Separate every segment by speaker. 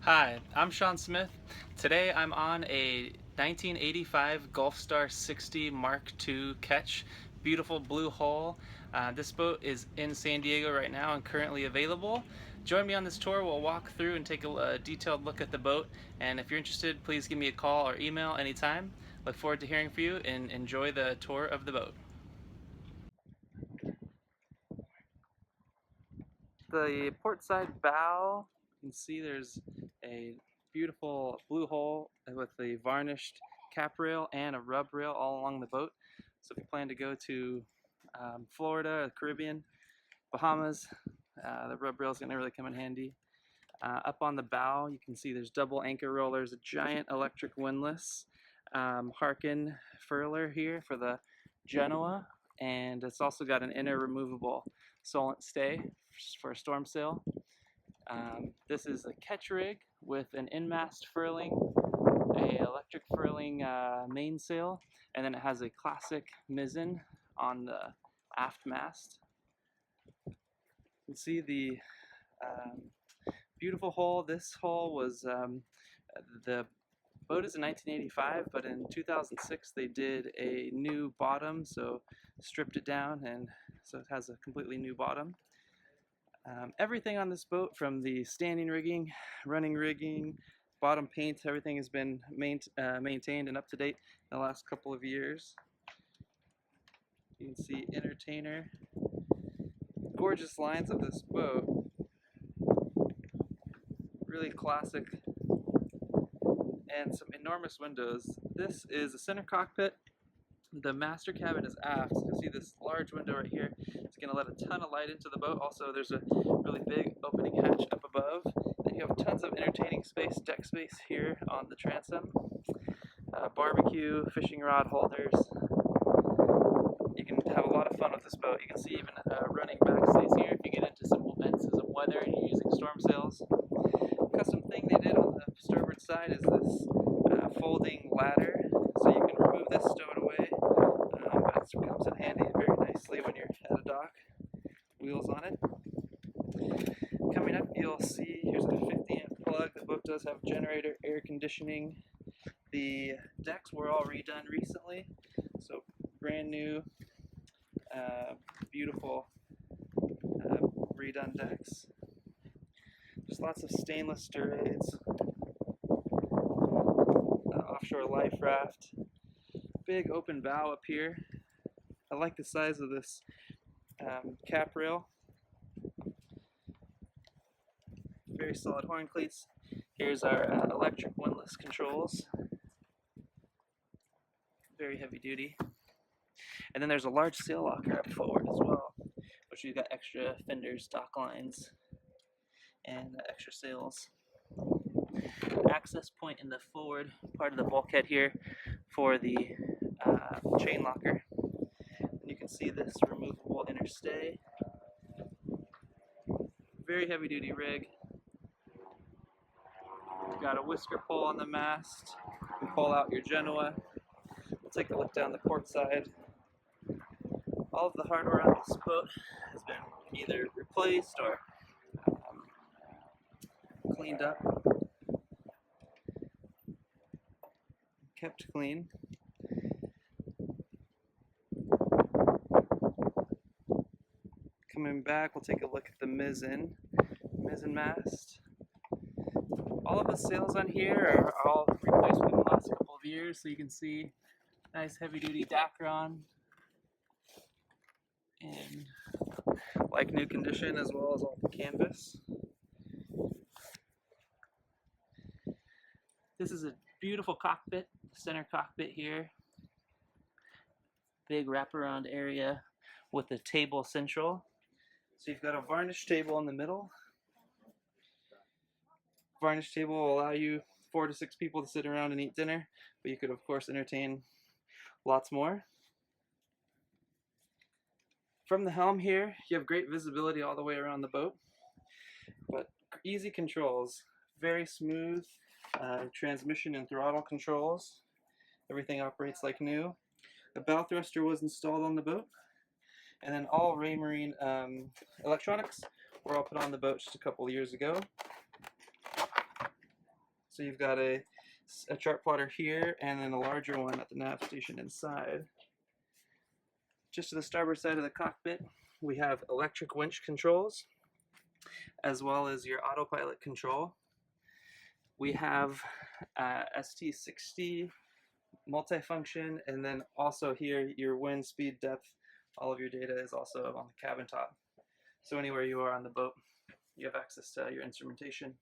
Speaker 1: Hi, I'm Sean Smith. Today I'm on a 1985 Gulfstar 60 Mark II Ketch. Beautiful blue hull. This boat is in San Diego right now and currently available. Join me on this tour. We'll walk through and take a detailed look at the boat. And if you're interested, please give me a call or email anytime. Look forward to hearing from you and enjoy the tour of the boat. The Portside Bow, you can see there's a beautiful blue hull with a varnished cap rail and a rub rail all along the boat. So if you plan to go to Florida, the Caribbean, Bahamas, the rub rail is going to really come in handy. Up on the bow, you can see there's double anchor rollers, a giant electric windlass, Harkin furler here for the Genoa, and it's also got an inner removable solent stay for a storm sail. This is a ketch rig with an in-mast furling, a electric furling mainsail, and then it has a classic mizzen on the aft mast. You can see the beautiful hull. This hull was the boat is in 1985, but in 2006 they did a new bottom, so stripped it down, and so it has a completely new bottom. Everything on this boat, from the standing rigging, running rigging, bottom paint, everything has been maintained and up to date in the last couple of years. You can see entertainer. Gorgeous lines of this boat. Really classic. And some enormous windows. This is a center cockpit. The master cabin is aft. You'll see this large window right here. It's going to let a ton of light into the boat. Also, there's a really big opening hatch up above. Then you have tons of entertaining space, deck space here on the transom. Barbecue, fishing rod holders. You can have a lot of fun with this boat. You can see even running backstays here if you get into some weather and you're using storm sails. Custom thing they did on the starboard side is this folding ladder, so you can remove this, stow it away, but it comes in handy very nicely when you're at a dock. Wheels on it. Coming up, you'll see here's a 50-amp plug. The boat does have generator, air conditioning. The decks were all redone recently, so brand new, beautiful redone decks. Just lots of stainless sterades, offshore life raft, big open bow up here. I like the size of this cap rail. Very solid horn cleats. Here's our electric windlass controls. Very heavy duty. And then there's a large sail locker up forward as well, which you've got extra fenders, dock lines, and extra sails. Access point in the forward part of the bulkhead here for the chain locker. And you can see this removable inner stay. Very heavy duty rig. You've got a whisker pole on the mast. You can pull out your Genoa. We'll take a look down the port side. All of the hardware on this boat has been either replaced or cleaned up, kept clean. Coming back, we'll take a look at the mizzen mast. All of the sails on here are all replaced within the last couple of years, so you can see nice heavy-duty Dacron in like new condition, as well as all the canvas. This is a beautiful cockpit, center cockpit here. Big wraparound area with a table central. So you've got a varnished table in the middle. Varnished table will allow you 4 to 6 people to sit around and eat dinner, but you could of course entertain lots more. From the helm here, you have great visibility all the way around the boat, but easy controls, very smooth transmission and throttle controls. Everything operates like new. A bow thruster was installed on the boat, and then all Raymarine electronics were all put on the boat just a couple of years ago. So you've got a chart plotter here, and then a larger one at the nav station inside. Just to the starboard side of the cockpit, we have electric winch controls, as well as your autopilot control. We have ST60 multifunction, and then also here your wind, speed, depth, all of your data is also on the cabin top. So anywhere you are on the boat, you have access to your instrumentation.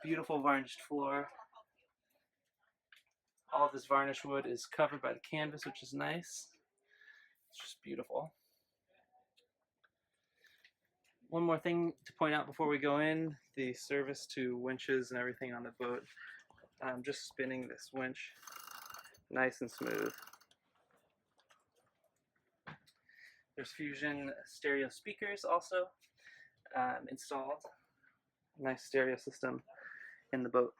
Speaker 1: Beautiful varnished floor. All of this varnish wood is covered by the canvas, which is nice. It's just beautiful. One more thing to point out before we go in, the service to winches and everything on the boat. I'm just spinning this winch nice and smooth. There's Fusion stereo speakers also installed. Nice stereo system in the boat.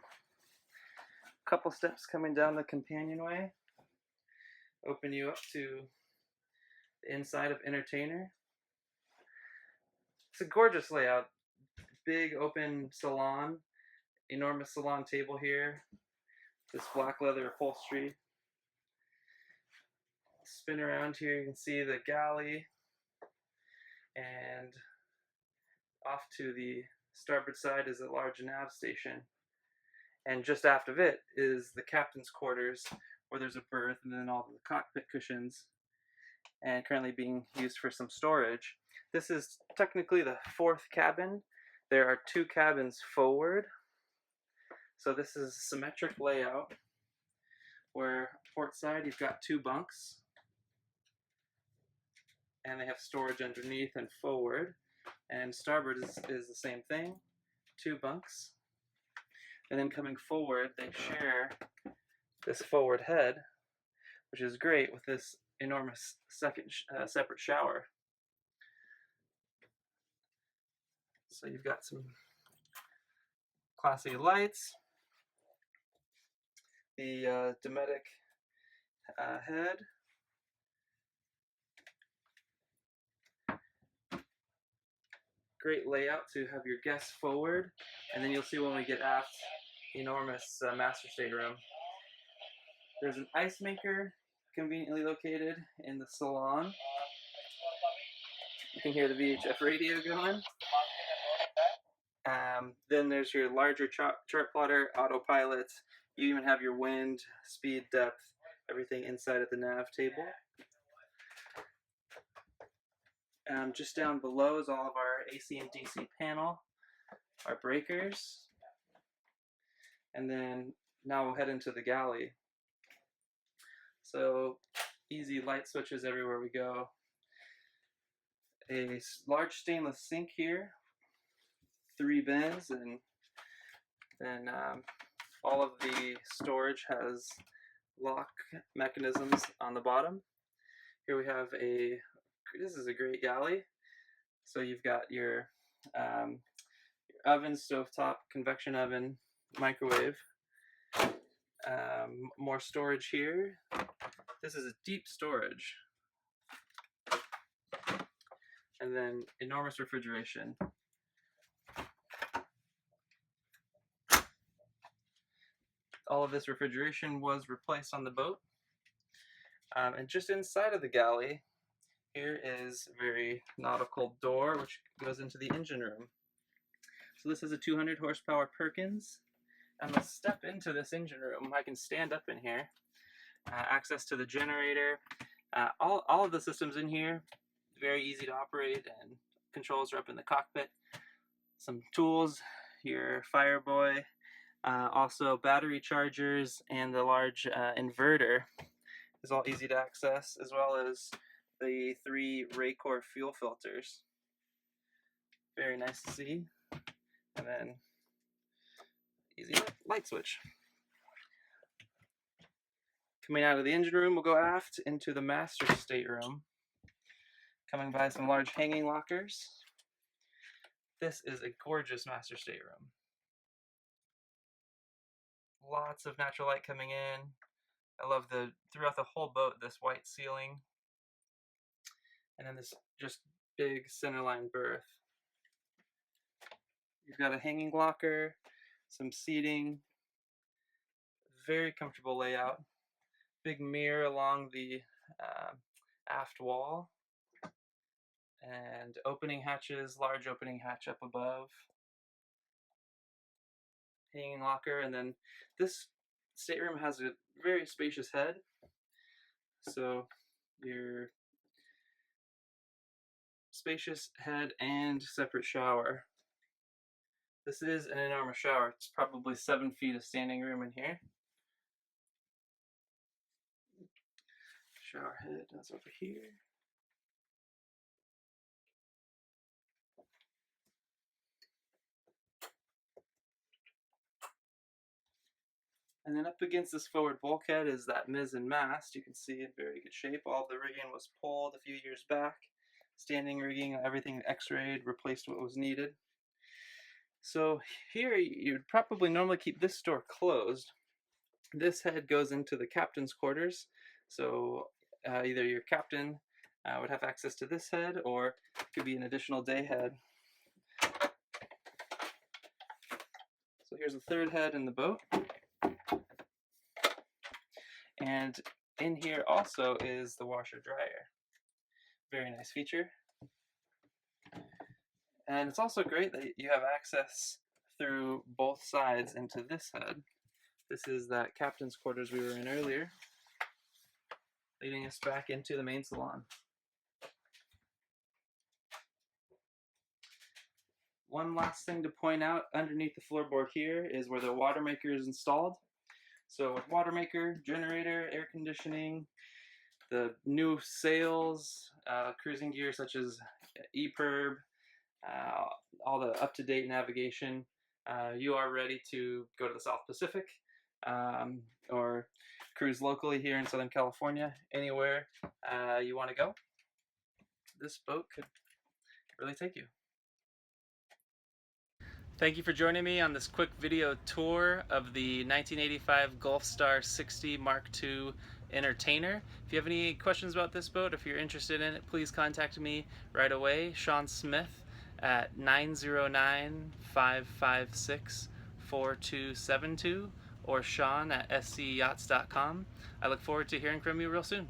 Speaker 1: Couple steps coming down the companionway open you up to the inside of Entertainer. It's a gorgeous layout. Big open salon, enormous salon table here. This black leather upholstery. Spin around here, you can see the galley, and off to the starboard side is a large nav station. And just aft of it is the captain's quarters, where there's a berth and then all of the cockpit cushions, and currently being used for some storage. This is technically the fourth cabin. There are two cabins forward. So this is a symmetric layout where port side you've got two bunks, and they have storage underneath and forward. And starboard is the same thing, two bunks. And then coming forward, they share this forward head, which is great with this enormous separate shower. So you've got some classy lights, the Dometic head, great layout to have your guests forward, and then you'll see when we get aft, enormous master stateroom. There's an ice maker conveniently located in the salon. You can hear the VHF radio going. Then there's your larger chart plotter, autopilot. You even have your wind, speed, depth, everything inside of the nav table. Just down below is all of our AC and DC panel, our breakers, and then now we'll head into the galley. So easy light switches everywhere we go. A large stainless sink here, 3 bins, and then all of the storage has lock mechanisms on the bottom. Here we have this is a great galley. So you've got your oven, stovetop, convection oven, microwave. More storage here. This is a deep storage. And then enormous refrigeration. All of this refrigeration was replaced on the boat. And just inside of the galley, here is a very nautical door which goes into the engine room. So this is a 200 horsepower Perkins. I'm going to step into this engine room. I can stand up in here. Access to the generator. All of the systems in here, very easy to operate, and controls are up in the cockpit. Some tools, your Fireboy, also battery chargers, and the large inverter is all easy to access, as well as the 3 Raycor fuel filters. Very nice to see. And then easy light switch. Coming out of the engine room, we'll go aft into the master stateroom. Coming by some large hanging lockers. This is a gorgeous master stateroom. Lots of natural light coming in. I love throughout the whole boat, this white ceiling. And then this just big centerline berth. You've got a hanging locker some seating, very comfortable layout, big mirror along the aft wall, and opening hatches, large opening hatch up above, hanging locker, and then this stateroom has a very spacious head, so your spacious head and separate shower. This is an enormous shower. It's probably 7 feet of standing room in here. Shower head is over here. And then up against this forward bulkhead is that mizzen mast. You can see in very good shape. All the rigging was pulled a few years back. Standing rigging, everything x-rayed, replaced what was needed. So here you'd probably normally keep this door closed. This head goes into the captain's quarters. So either your captain would have access to this head, or it could be an additional day head. So here's the third head in the boat. And in here also is the washer dryer. Very nice feature. And it's also great that you have access through both sides into this head. This is that captain's quarters we were in earlier, leading us back into the main salon. One last thing to point out, underneath the floorboard here is where the water maker is installed. So with water maker, generator, air conditioning, the new sails, cruising gear such as EPIRB, all the up-to-date navigation, you are ready to go to the South Pacific or cruise locally here in Southern California, anywhere you want to go. This boat could really take you. Thank you for joining me on this quick video tour of the 1985 Gulfstar 60 Mark II Entertainer. If you have any questions about this boat, if you're interested in it, please contact me right away, Sean Smith, at 909-556-4272, or Sean at scyachts.com. I look forward to hearing from you real soon.